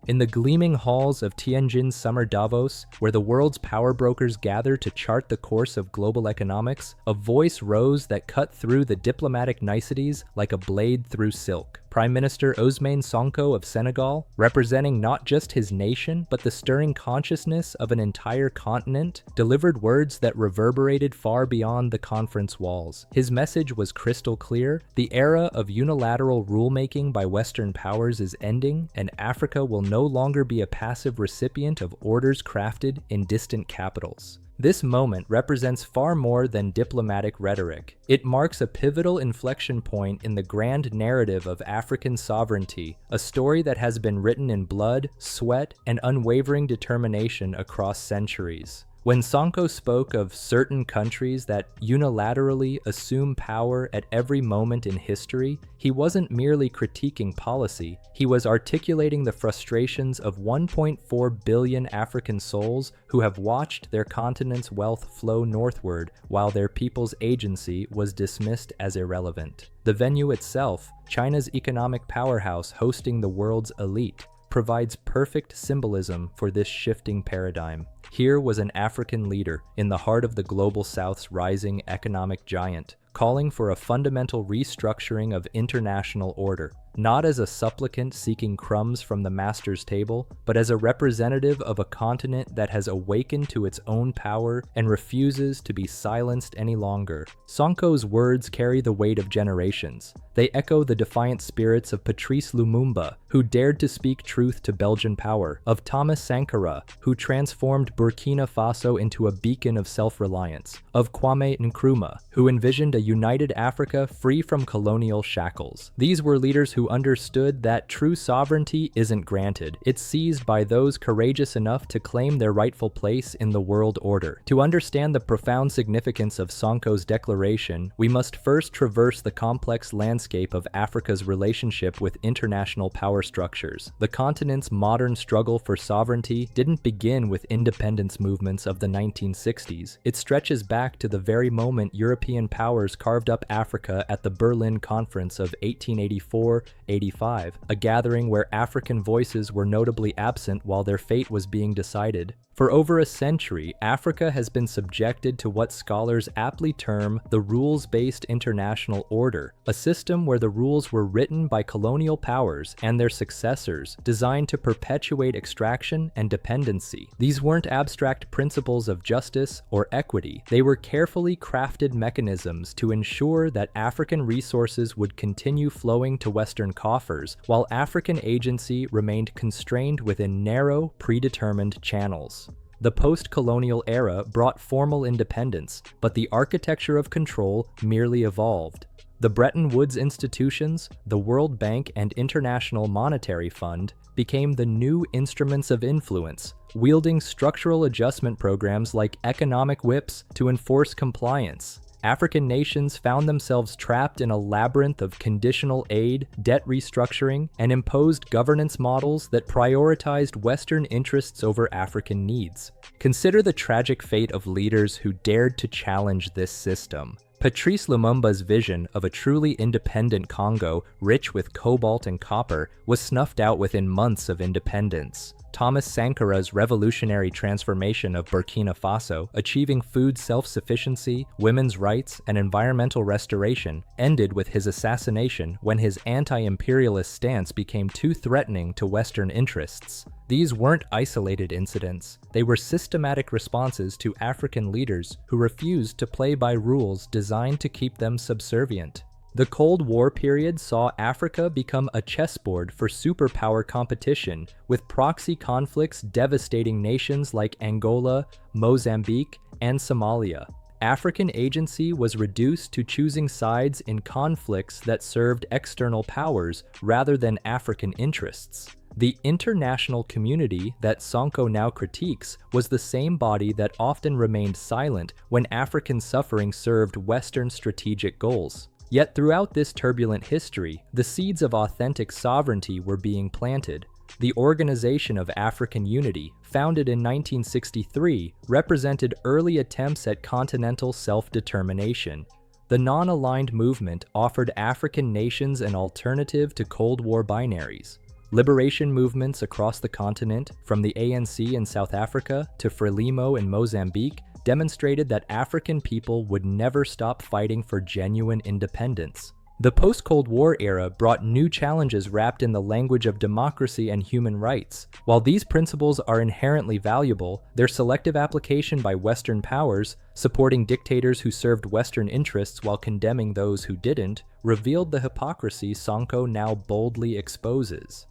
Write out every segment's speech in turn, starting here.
In the gleaming halls of Tianjin Summer Davos, where the world's power brokers gather to chart the course of global economics, a voice rose that cut through the diplomatic niceties like a blade through silk. Prime Minister Ousmane Sonko of Senegal, representing not just his nation but the stirring consciousness of an entire continent, delivered words that reverberated far beyond the conference walls. His message was crystal clear: the era of unilateral rulemaking by Western powers is ending, and Africa will no longer be a passive recipient of orders crafted in distant capitals. This moment represents far more than diplomatic rhetoric. It marks a pivotal inflection point in the grand narrative of African sovereignty, a story that has been written in blood, sweat, and unwavering determination across centuries. When Sonko spoke of certain countries that unilaterally assume power at every moment in history, he wasn't merely critiquing policy, he was articulating the frustrations of 1.4 billion African souls who have watched their continent's wealth flow northward while their people's agency was dismissed as irrelevant. The venue itself, China's economic powerhouse hosting the world's elite, provides perfect symbolism for this shifting paradigm. Here was an African leader in the heart of the Global South's rising economic giant, calling for a fundamental restructuring of international order, not as a supplicant seeking crumbs from the master's table, but as a representative of a continent that has awakened to its own power and refuses to be silenced any longer. Sonko's words carry the weight of generations. They echo the defiant spirits of Patrice Lumumba, who dared to speak truth to Belgian power, of Thomas Sankara, who transformed Burkina Faso into a beacon of self-reliance, of Kwame Nkrumah, who envisioned a united Africa free from colonial shackles. These were leaders who understood that true sovereignty isn't granted, it's seized by those courageous enough to claim their rightful place in the world order. To understand the profound significance of Sonko's declaration, we must first traverse the complex landscape of Africa's relationship with international power structures. The continent's modern struggle for sovereignty didn't begin with independence movements of the 1960s. It stretches back to the very moment European powers carved up Africa at the Berlin Conference of 1884-85, a gathering where African voices were notably absent while their fate was being decided. For over a century, Africa has been subjected to what scholars aptly term the rules-based international order, a system where the rules were written by colonial powers and their successors, designed to perpetuate extraction and dependency. These weren't abstract principles of justice or equity, they were carefully crafted mechanisms to ensure that African resources would continue flowing to Western coffers, while African agency remained constrained within narrow, predetermined channels. The post-colonial era brought formal independence, but the architecture of control merely evolved. The Bretton Woods institutions, the World Bank and International Monetary Fund, became the new instruments of influence, wielding structural adjustment programs like economic whips to enforce compliance. African nations found themselves trapped in a labyrinth of conditional aid, debt restructuring, and imposed governance models that prioritized Western interests over African needs. Consider the tragic fate of leaders who dared to challenge this system. Patrice Lumumba's vision of a truly independent Congo, rich with cobalt and copper, was snuffed out within months of independence. Thomas Sankara's revolutionary transformation of Burkina Faso, achieving food self-sufficiency, women's rights, and environmental restoration, ended with his assassination when his anti-imperialist stance became too threatening to Western interests. These weren't isolated incidents, they were systematic responses to African leaders who refused to play by rules designed to keep them subservient. The Cold War period saw Africa become a chessboard for superpower competition, with proxy conflicts devastating nations like Angola, Mozambique, and Somalia. African agency was reduced to choosing sides in conflicts that served external powers rather than African interests. The international community that Sonko now critiques was the same body that often remained silent when African suffering served Western strategic goals. Yet throughout this turbulent history, the seeds of authentic sovereignty were being planted. The Organization of African Unity, founded in 1963, represented early attempts at continental self-determination. The non-aligned movement offered African nations an alternative to Cold War binaries. Liberation movements across the continent, from the ANC in South Africa to Frelimo in Mozambique, demonstrated that African people would never stop fighting for genuine independence. The post-Cold War era brought new challenges wrapped in the language of democracy and human rights. While these principles are inherently valuable, their selective application by Western powers, supporting dictators who served Western interests while condemning those who didn't, revealed the hypocrisy Sonko now boldly exposes.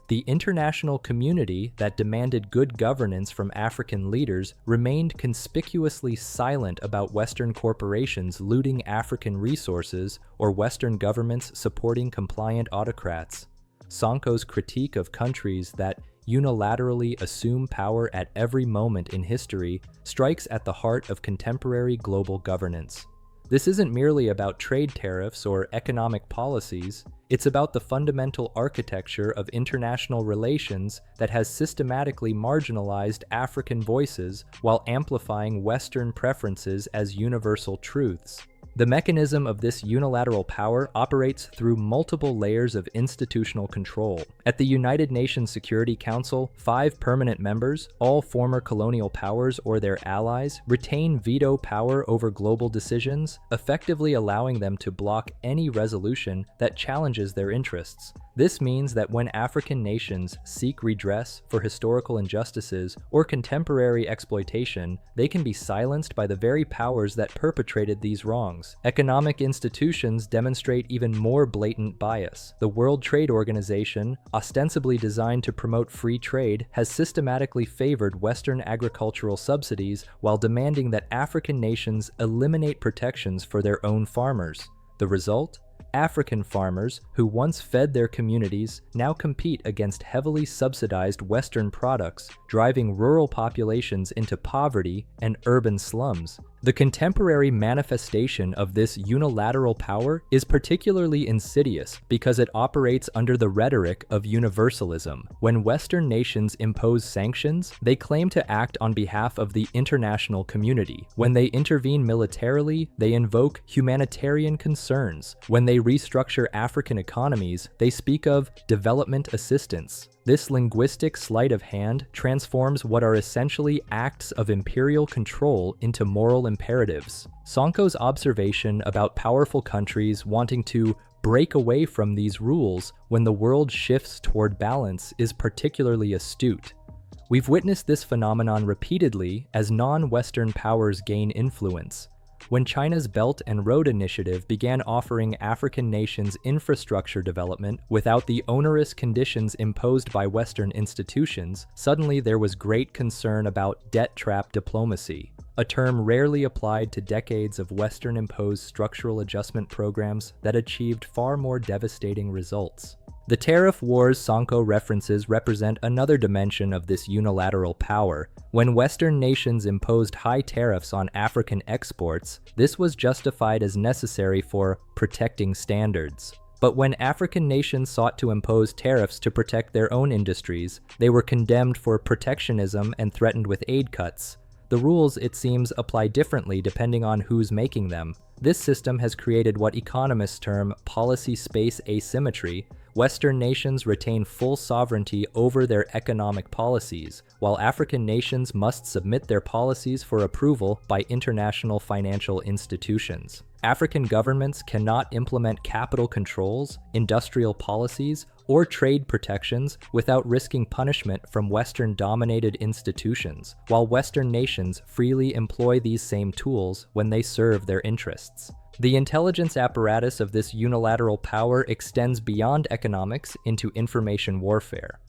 The international community that demanded good governance from African leaders remained conspicuously silent about Western corporations looting African resources or Western governments supporting compliant autocrats. Sonko's critique of countries that unilaterally assume power at every moment in history strikes at the heart of contemporary global governance. This isn't merely about trade tariffs or economic policies, it's about the fundamental architecture of international relations that has systematically marginalized African voices while amplifying Western preferences as universal truths. The mechanism of this unilateral power operates through multiple layers of institutional control. At the United Nations Security Council, 5 permanent members, all former colonial powers or their allies, retain veto power over global decisions, effectively allowing them to block any resolution that challenges their interests. This means that when African nations seek redress for historical injustices or contemporary exploitation, they can be silenced by the very powers that perpetrated these wrongs. Economic institutions demonstrate even more blatant bias. The World Trade Organization, ostensibly designed to promote free trade, has systematically favored Western agricultural subsidies while demanding that African nations eliminate protections for their own farmers. The result? African farmers, who once fed their communities, now compete against heavily subsidized Western products, driving rural populations into poverty and urban slums. The contemporary manifestation of this unilateral power is particularly insidious because it operates under the rhetoric of universalism. When Western nations impose sanctions, they claim to act on behalf of the international community. When they intervene militarily, they invoke humanitarian concerns. When they restructure African economies, they speak of development assistance. This linguistic sleight of hand transforms what are essentially acts of imperial control into moral imperatives. Sonko's observation about powerful countries wanting to break away from these rules when the world shifts toward balance is particularly astute. We've witnessed this phenomenon repeatedly as non-Western powers gain influence. When China's Belt and Road Initiative began offering African nations infrastructure development without the onerous conditions imposed by Western institutions, suddenly there was great concern about debt trap diplomacy, a term rarely applied to decades of Western-imposed structural adjustment programs that achieved far more devastating results. The tariff wars Sonko references represent another dimension of this unilateral power. When Western nations imposed high tariffs on African exports, this was justified as necessary for protecting standards. But when African nations sought to impose tariffs to protect their own industries, they were condemned for protectionism and threatened with aid cuts. The rules, it seems, apply differently depending on who's making them. This system has created what economists term policy space asymmetry. Western nations retain full sovereignty over their economic policies, while African nations must submit their policies for approval by international financial institutions. African governments cannot implement capital controls, industrial policies, or trade protections without risking punishment from Western-dominated institutions, while Western nations freely employ these same tools when they serve their interests. The intelligence apparatus of this unilateral power extends beyond economics into information warfare.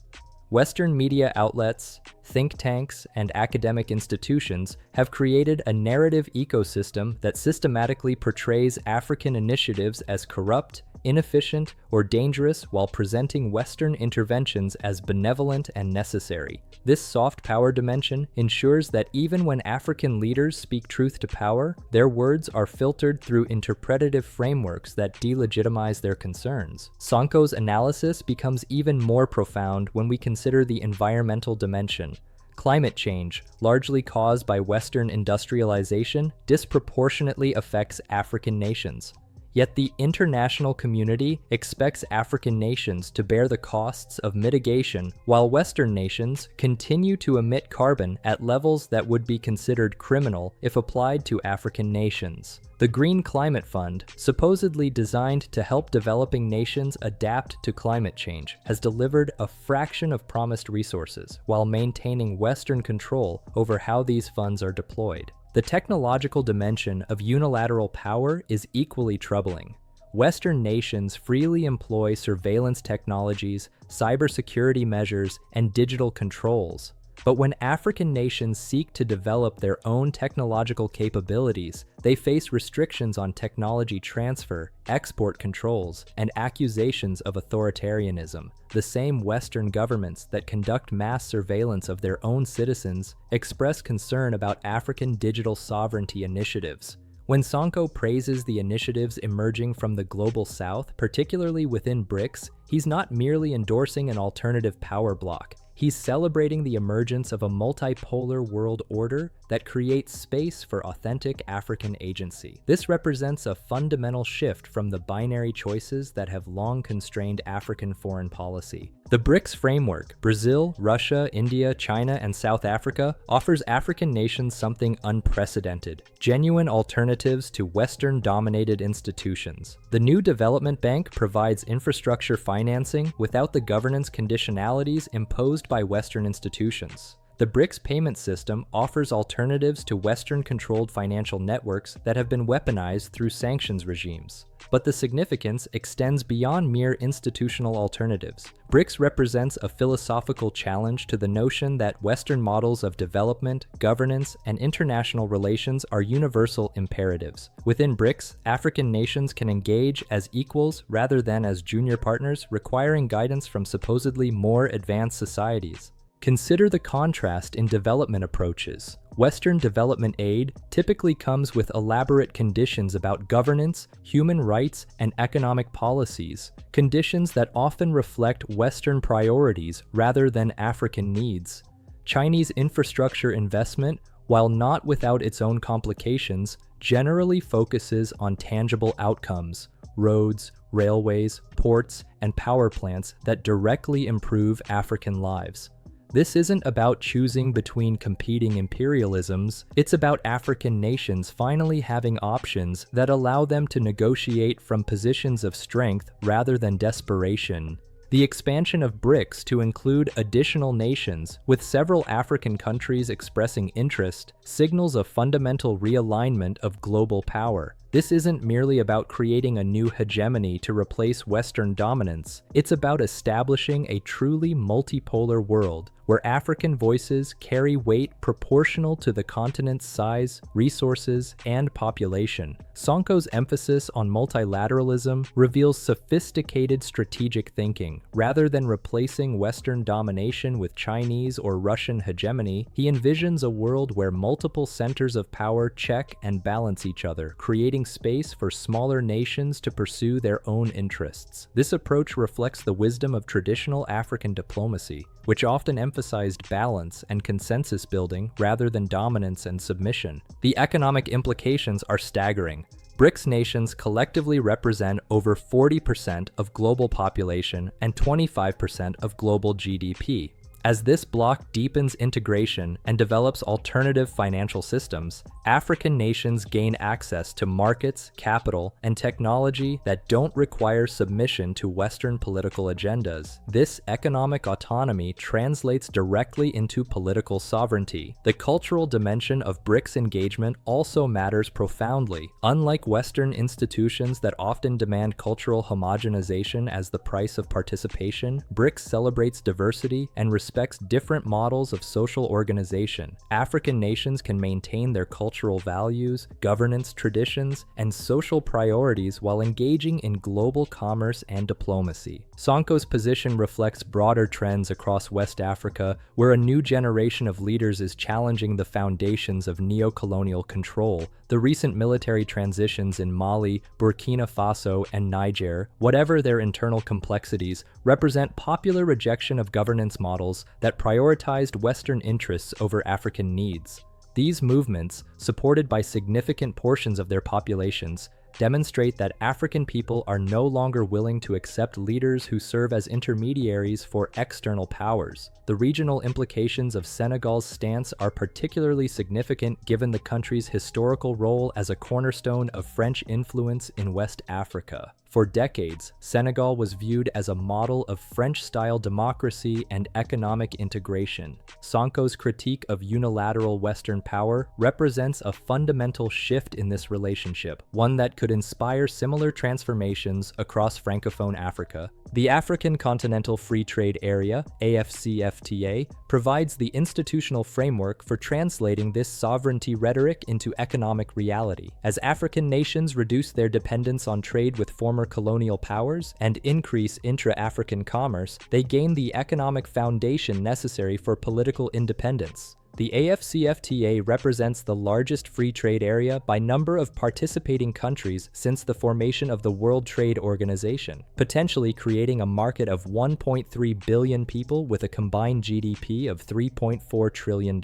Western media outlets, think tanks, and academic institutions have created a narrative ecosystem that systematically portrays African initiatives as corrupt, inefficient, or dangerous while presenting Western interventions as benevolent and necessary. This soft power dimension ensures that even when African leaders speak truth to power, their words are filtered through interpretative frameworks that delegitimize their concerns. Sonko's analysis becomes even more profound when we consider the environmental dimension. Climate change, largely caused by Western industrialization, disproportionately affects African nations. Yet the international community expects African nations to bear the costs of mitigation, while Western nations continue to emit carbon at levels that would be considered criminal if applied to African nations. The Green Climate Fund, supposedly designed to help developing nations adapt to climate change, has delivered a fraction of promised resources while maintaining Western control over how these funds are deployed. The technological dimension of unilateral power is equally troubling. Western nations freely employ surveillance technologies, cybersecurity measures, and digital controls. But when African nations seek to develop their own technological capabilities, they face restrictions on technology transfer, export controls, and accusations of authoritarianism. The same Western governments that conduct mass surveillance of their own citizens express concern about African digital sovereignty initiatives. When Sonko praises the initiatives emerging from the Global South, particularly within BRICS, he's not merely endorsing an alternative power bloc. He's celebrating the emergence of a multipolar world order that creates space for authentic African agency. This represents a fundamental shift from the binary choices that have long constrained African foreign policy. The BRICS framework, Brazil, Russia, India, China, and South Africa, offers African nations something unprecedented: genuine alternatives to Western-dominated institutions. The new development bank provides infrastructure financing without the governance conditionalities imposed by Western institutions. The BRICS payment system offers alternatives to Western-controlled financial networks that have been weaponized through sanctions regimes. But the significance extends beyond mere institutional alternatives. BRICS represents a philosophical challenge to the notion that Western models of development, governance, and international relations are universal imperatives. Within BRICS, African nations can engage as equals rather than as junior partners, requiring guidance from supposedly more advanced societies. Consider the contrast in development approaches. Western development aid typically comes with elaborate conditions about governance, human rights, and economic policies, conditions that often reflect Western priorities rather than African needs. Chinese infrastructure investment, while not without its own complications, generally focuses on tangible outcomes: roads, railways, ports, and power plants that directly improve African lives. This isn't about choosing between competing imperialisms, it's about African nations finally having options that allow them to negotiate from positions of strength rather than desperation. The expansion of BRICS to include additional nations, with several African countries expressing interest, signals a fundamental realignment of global power. This isn't merely about creating a new hegemony to replace Western dominance. It's about establishing a truly multipolar world where African voices carry weight proportional to the continent's size, resources, and population. Sonko's emphasis on multilateralism reveals sophisticated strategic thinking. Rather than replacing Western domination with Chinese or Russian hegemony, he envisions a world where multiple centers of power check and balance each other, creating space for smaller nations to pursue their own interests. This approach reflects the wisdom of traditional African diplomacy, which often emphasized balance and consensus building rather than dominance and submission. The economic implications are staggering. BRICS nations collectively represent over 40% of global population and 25% of global GDP. As this bloc deepens integration and develops alternative financial systems, African nations gain access to markets, capital, and technology that don't require submission to Western political agendas. This economic autonomy translates directly into political sovereignty. The cultural dimension of BRICS engagement also matters profoundly. Unlike Western institutions that often demand cultural homogenization as the price of participation, BRICS celebrates diversity and respects different models of social organization. African nations can maintain their cultural values, governance traditions, and social priorities while engaging in global commerce and diplomacy. Sonko's position reflects broader trends across West Africa, where a new generation of leaders is challenging the foundations of neo-colonial control. The recent military transitions in Mali, Burkina Faso, and Niger, whatever their internal complexities, represent popular rejection of governance models that prioritized Western interests over African needs. These movements, supported by significant portions of their populations, demonstrate that African people are no longer willing to accept leaders who serve as intermediaries for external powers. The regional implications of Senegal's stance are particularly significant given the country's historical role as a cornerstone of French influence in West Africa. For decades, Senegal was viewed as a model of French-style democracy and economic integration. Sonko's critique of unilateral Western power represents a fundamental shift in this relationship, one that could inspire similar transformations across Francophone Africa. The African Continental Free Trade Area, AFCFTA, provides the institutional framework for translating this sovereignty rhetoric into economic reality. As African nations reduce their dependence on trade with former colonial powers and increase intra-African commerce, they gain the economic foundation necessary for political independence. The AFCFTA represents the largest free trade area by number of participating countries since the formation of the World Trade Organization, potentially creating a market of 1.3 billion people with a combined GDP of $3.4 trillion.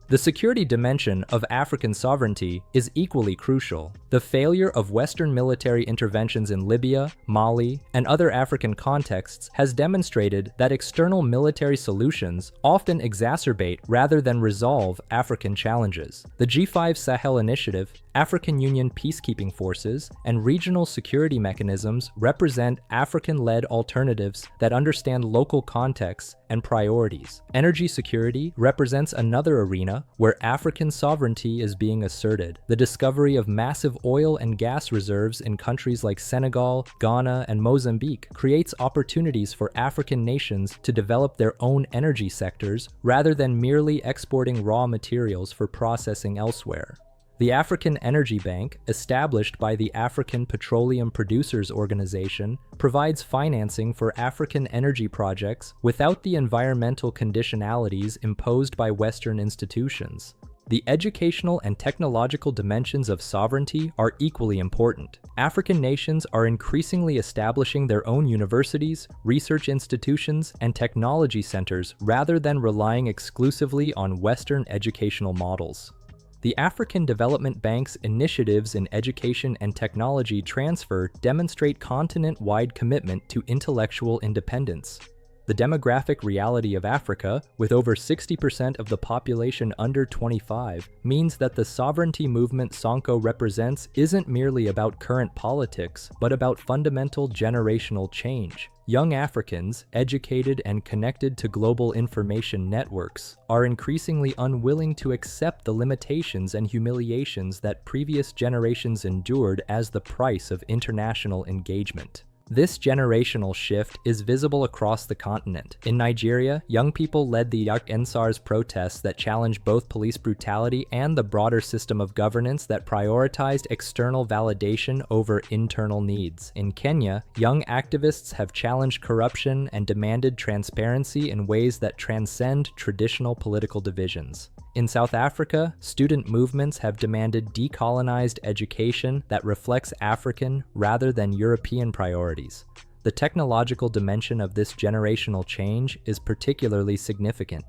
The security dimension of African sovereignty is equally crucial. The failure of Western military interventions in Libya, Mali, and other African contexts has demonstrated that external military solutions often exacerbate rather than resolve African challenges. The G5 Sahel Initiative, African Union peacekeeping forces, and regional security mechanisms represent African-led alternatives that understand local contexts and priorities. Energy security represents another arena where African sovereignty is being asserted. The discovery of massive oil and gas reserves in countries like Senegal, Ghana, and Mozambique creates opportunities for African nations to develop their own energy sectors rather than merely exporting raw materials for processing elsewhere. The African Energy Bank, established by the African Petroleum Producers Organization, provides financing for African energy projects without the environmental conditionalities imposed by Western institutions. The educational and technological dimensions of sovereignty are equally important. African nations are increasingly establishing their own universities, research institutions, and technology centers rather than relying exclusively on Western educational models. The African Development Bank's initiatives in education and technology transfer demonstrate continent-wide commitment to intellectual independence. The demographic reality of Africa, with over 60% of the population under 25, means that the sovereignty movement Sonko represents isn't merely about current politics, but about fundamental generational change. Young Africans, educated and connected to global information networks, are increasingly unwilling to accept the limitations and humiliations that previous generations endured as the price of international engagement. This generational shift is visible across the continent. In Nigeria, young people led the Yak-Ensar's protests that challenged both police brutality and the broader system of governance that prioritized external validation over internal needs. In Kenya, young activists have challenged corruption and demanded transparency in ways that transcend traditional political divisions. In South Africa, student movements have demanded decolonized education that reflects African rather than European priorities. The technological dimension of this generational change is particularly significant.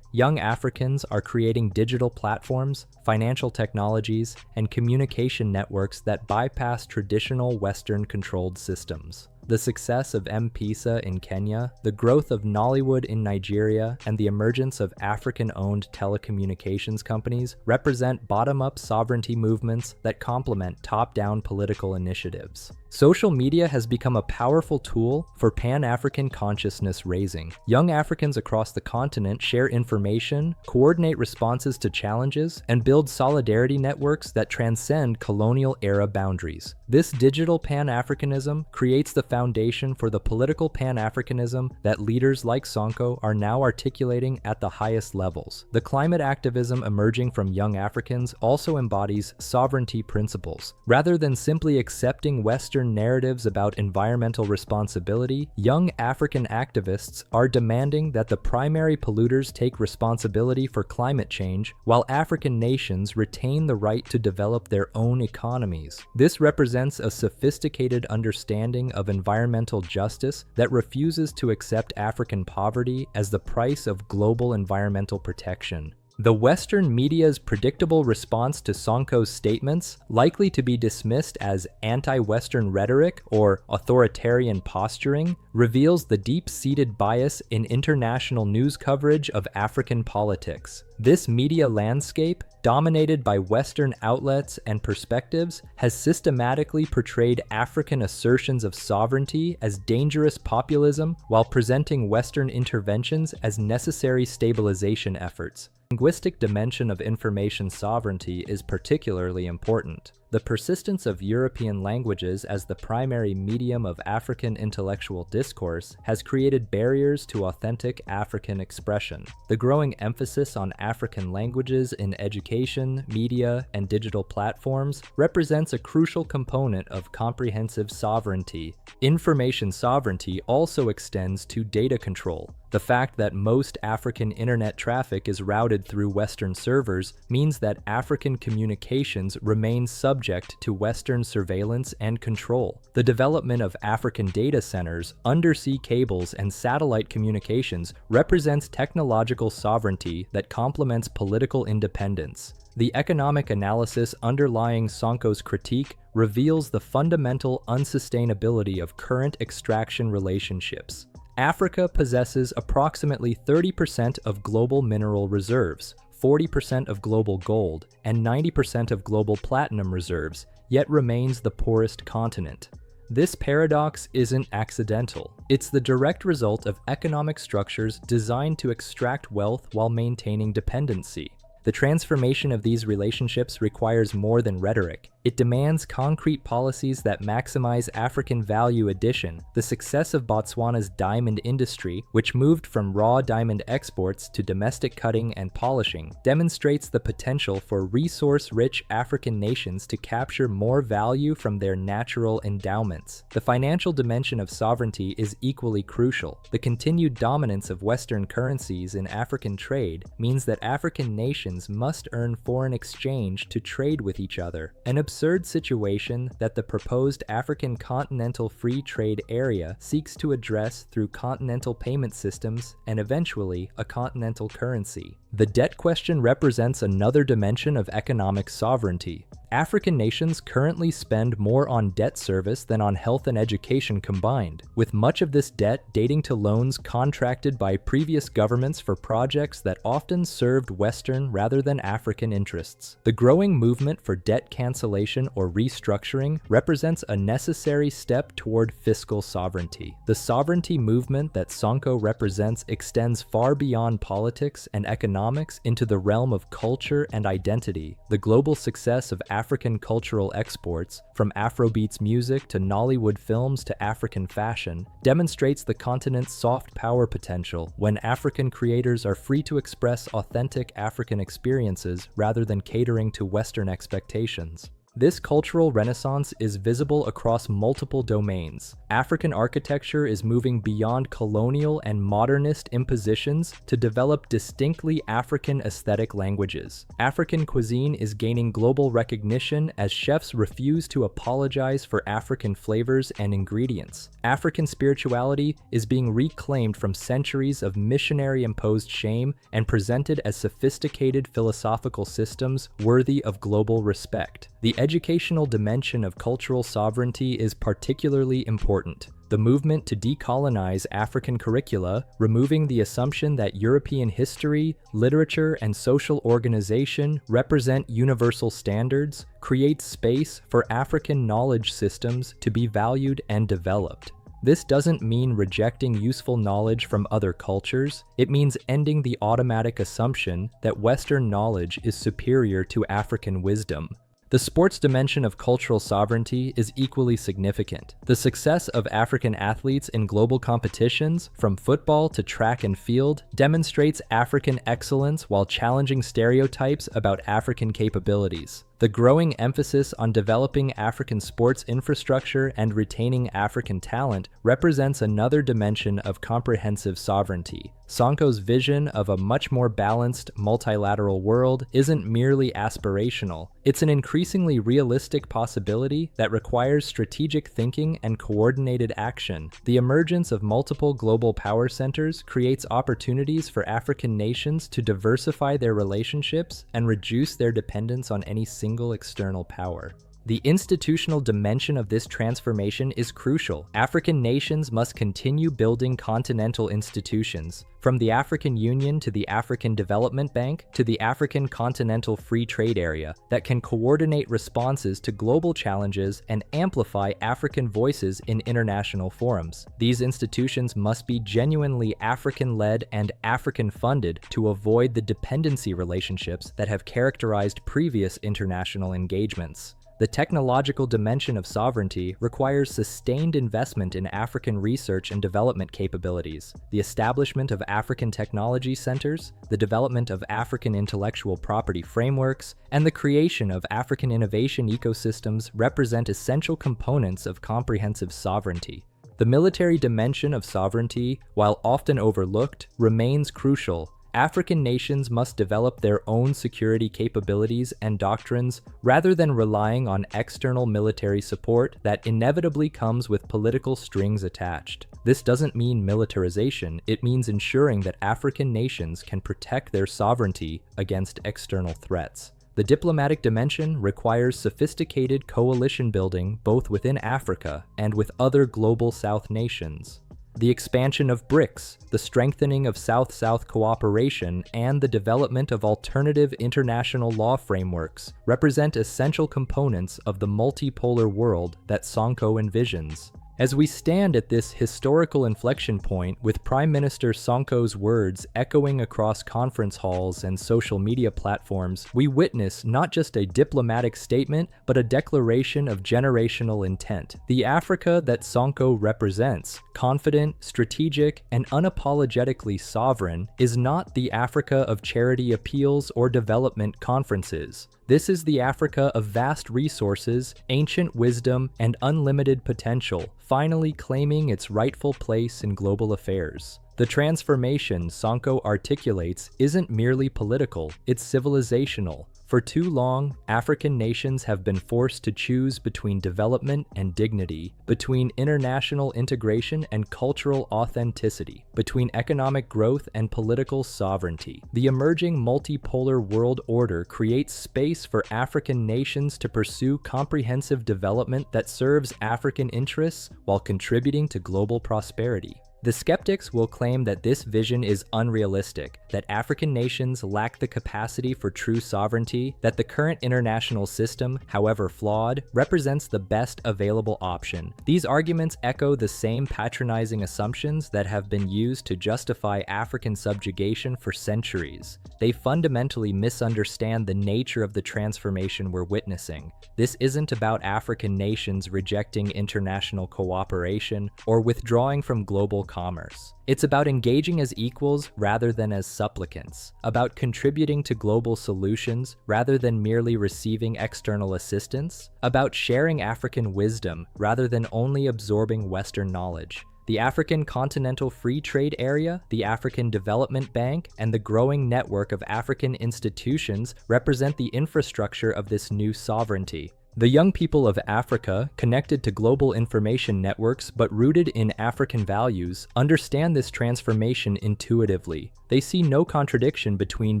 Young Africans are creating digital platforms, financial technologies, and communication networks that bypass traditional Western-controlled systems. The success of M-Pesa in Kenya, the growth of Nollywood in Nigeria, and the emergence of African-owned telecommunications companies represent bottom-up sovereignty movements that complement top-down political initiatives. Social media has become a powerful tool for Pan-African consciousness raising. Young Africans across the continent share information, coordinate responses to challenges, and build solidarity networks that transcend colonial-era boundaries. This digital Pan-Africanism creates the foundation for the political Pan-Africanism that leaders like Sonko are now articulating at the highest levels. The climate activism emerging from young Africans also embodies sovereignty principles. Rather than simply accepting Western narratives about environmental responsibility, young African activists are demanding that the primary polluters take responsibility for climate change, while African nations retain the right to develop their own economies. This represents a sophisticated understanding of environmental justice that refuses to accept African poverty as the price of global environmental protection. The Western media's predictable response to Sonko's statements, likely to be dismissed as anti-Western rhetoric or authoritarian posturing, reveals the deep-seated bias in international news coverage of African politics. This media landscape, dominated by Western outlets and perspectives, has systematically portrayed African assertions of sovereignty as dangerous populism while presenting Western interventions as necessary stabilization efforts. The linguistic dimension of information sovereignty is particularly important. The persistence of European languages as the primary medium of African intellectual discourse has created barriers to authentic African expression. The growing emphasis on African languages in education, media, and digital platforms represents a crucial component of comprehensive sovereignty. Information sovereignty also extends to data control. The fact that most African internet traffic is routed through Western servers means that African communications remain subject to Western surveillance and control. The development of African data centers, undersea cables, and satellite communications represents technological sovereignty that complements political independence. The economic analysis underlying Sonko's critique reveals the fundamental unsustainability of current extraction relationships. Africa possesses approximately 30% of global mineral reserves, 40% of global gold, and 90% of global platinum reserves, yet remains the poorest continent. This paradox isn't accidental. It's the direct result of economic structures designed to extract wealth while maintaining dependency. The transformation of these relationships requires more than rhetoric. It demands concrete policies that maximize African value addition. The success of Botswana's diamond industry, which moved from raw diamond exports to domestic cutting and polishing, demonstrates the potential for resource-rich African nations to capture more value from their natural endowments. The financial dimension of sovereignty is equally crucial. The continued dominance of Western currencies in African trade means that African nations must earn foreign exchange to trade with each other. An absurd situation that the proposed African Continental Free Trade Area seeks to address through continental payment systems and eventually a continental currency. The debt question represents another dimension of economic sovereignty. African nations currently spend more on debt service than on health and education combined, with much of this debt dating to loans contracted by previous governments for projects that often served Western rather than African interests. The growing movement for debt cancellation or restructuring represents a necessary step toward fiscal sovereignty. The sovereignty movement that Sonko represents extends far beyond politics and economics into the realm of culture and identity. The global success of African cultural exports, from Afrobeats music to Nollywood films to African fashion, demonstrates the continent's soft power potential when African creators are free to express authentic African experiences rather than catering to Western expectations. This cultural renaissance is visible across multiple domains. African architecture is moving beyond colonial and modernist impositions to develop distinctly African aesthetic languages. African cuisine is gaining global recognition as chefs refuse to apologize for African flavors and ingredients. African spirituality is being reclaimed from centuries of missionary-imposed shame and presented as sophisticated philosophical systems worthy of global respect. The educational dimension of cultural sovereignty is particularly important. The movement to decolonize African curricula, removing the assumption that European history, literature, and social organization represent universal standards, creates space for African knowledge systems to be valued and developed. This doesn't mean rejecting useful knowledge from other cultures. It means ending the automatic assumption that Western knowledge is superior to African wisdom. The sports dimension of cultural sovereignty is equally significant. The success of African athletes in global competitions, from football to track and field, demonstrates African excellence while challenging stereotypes about African capabilities. The growing emphasis on developing African sports infrastructure and retaining African talent represents another dimension of comprehensive sovereignty. Sonko's vision of a much more balanced, multilateral world isn't merely aspirational. It's an increasingly realistic possibility that requires strategic thinking and coordinated action. The emergence of multiple global power centers creates opportunities for African nations to diversify their relationships and reduce their dependence on any single external power. The institutional dimension of this transformation is crucial. African nations must continue building continental institutions, from the African Union to the African Development Bank to the African Continental Free Trade Area, that can coordinate responses to global challenges and amplify African voices in international forums. These institutions must be genuinely African-led and African-funded to avoid the dependency relationships that have characterized previous international engagements. The technological dimension of sovereignty requires sustained investment in African research and development capabilities, the establishment of African technology centers, the development of African intellectual property frameworks, and the creation of African innovation ecosystems represent essential components of comprehensive sovereignty. The military dimension of sovereignty, while often overlooked, remains crucial. African nations must develop their own security capabilities and doctrines rather than relying on external military support that inevitably comes with political strings attached. This doesn't mean militarization, it means ensuring that African nations can protect their sovereignty against external threats. The diplomatic dimension requires sophisticated coalition building both within Africa and with other global South nations. The expansion of BRICS, the strengthening of South-South cooperation, and the development of alternative international law frameworks represent essential components of the multipolar world that Sonko envisions. As we stand at this historical inflection point, with Prime Minister Sonko's words echoing across conference halls and social media platforms, we witness not just a diplomatic statement, but a declaration of generational intent. The Africa that Sonko represents, confident, strategic, and unapologetically sovereign, is not the Africa of charity appeals or development conferences. This is the Africa of vast resources, ancient wisdom, and unlimited potential, finally claiming its rightful place in global affairs. The transformation Sonko articulates isn't merely political, it's civilizational. For too long, African nations have been forced to choose between development and dignity, between international integration and cultural authenticity, between economic growth and political sovereignty. The emerging multipolar world order creates space for African nations to pursue comprehensive development that serves African interests while contributing to global prosperity. The skeptics will claim that this vision is unrealistic, that African nations lack the capacity for true sovereignty, that the current international system, however flawed, represents the best available option. These arguments echo the same patronizing assumptions that have been used to justify African subjugation for centuries. They fundamentally misunderstand the nature of the transformation we're witnessing. This isn't about African nations rejecting international cooperation or withdrawing from global commerce. It's about engaging as equals rather than as supplicants, about contributing to global solutions rather than merely receiving external assistance, about sharing African wisdom rather than only absorbing Western knowledge. The African Continental Free Trade Area, the African Development Bank, and the growing network of African institutions represent the infrastructure of this new sovereignty. The young people of Africa, connected to global information networks but rooted in African values, understand this transformation intuitively. They see no contradiction between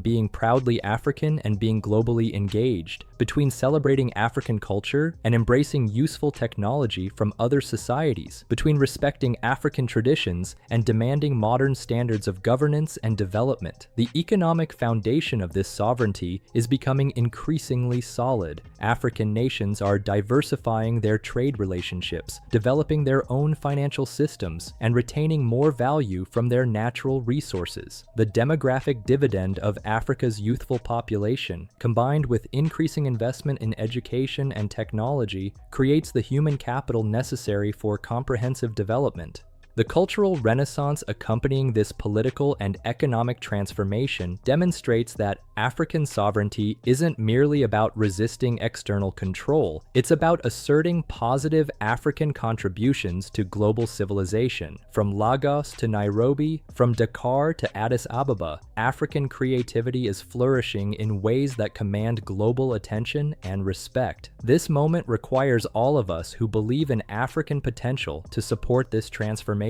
being proudly African and being globally engaged, between celebrating African culture and embracing useful technology from other societies, between respecting African traditions and demanding modern standards of governance and development. The economic foundation of this sovereignty is becoming increasingly solid. African nations are diversifying their trade relationships, developing their own financial systems, and retaining more value from their natural resources. The demographic dividend of Africa's youthful population, combined with increasing investment in education and technology, creates the human capital necessary for comprehensive development. The cultural renaissance accompanying this political and economic transformation demonstrates that African sovereignty isn't merely about resisting external control, it's about asserting positive African contributions to global civilization. From Lagos to Nairobi, from Dakar to Addis Ababa, African creativity is flourishing in ways that command global attention and respect. This moment requires all of us who believe in African potential to support this transformation.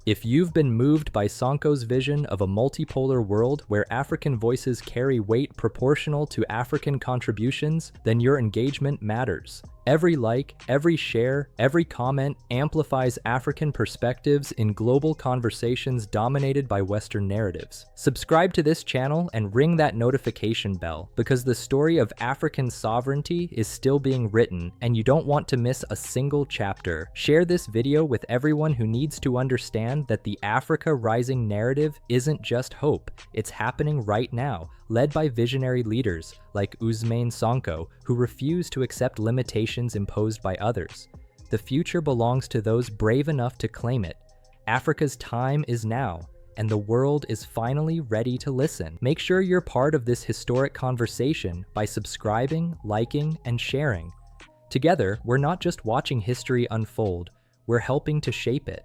If you've been moved by Sonko's vision of a multipolar world where African voices carry weight proportional to African contributions, then your engagement matters. Every like, every share, every comment amplifies African perspectives in global conversations dominated by Western narratives. Subscribe to this channel and ring that notification bell, because the story of African sovereignty is still being written and you don't want to miss a single chapter. Share this video with everyone who needs to understand that the Africa Rising narrative isn't just hope, it's happening right now, led by visionary leaders like Ousmane Sonko, who refuse to accept limitations imposed by others. The future belongs to those brave enough to claim it. Africa's time is now, and the world is finally ready to listen. Make sure you're part of this historic conversation by subscribing, liking, and sharing. Together, we're not just watching history unfold, we're helping to shape it.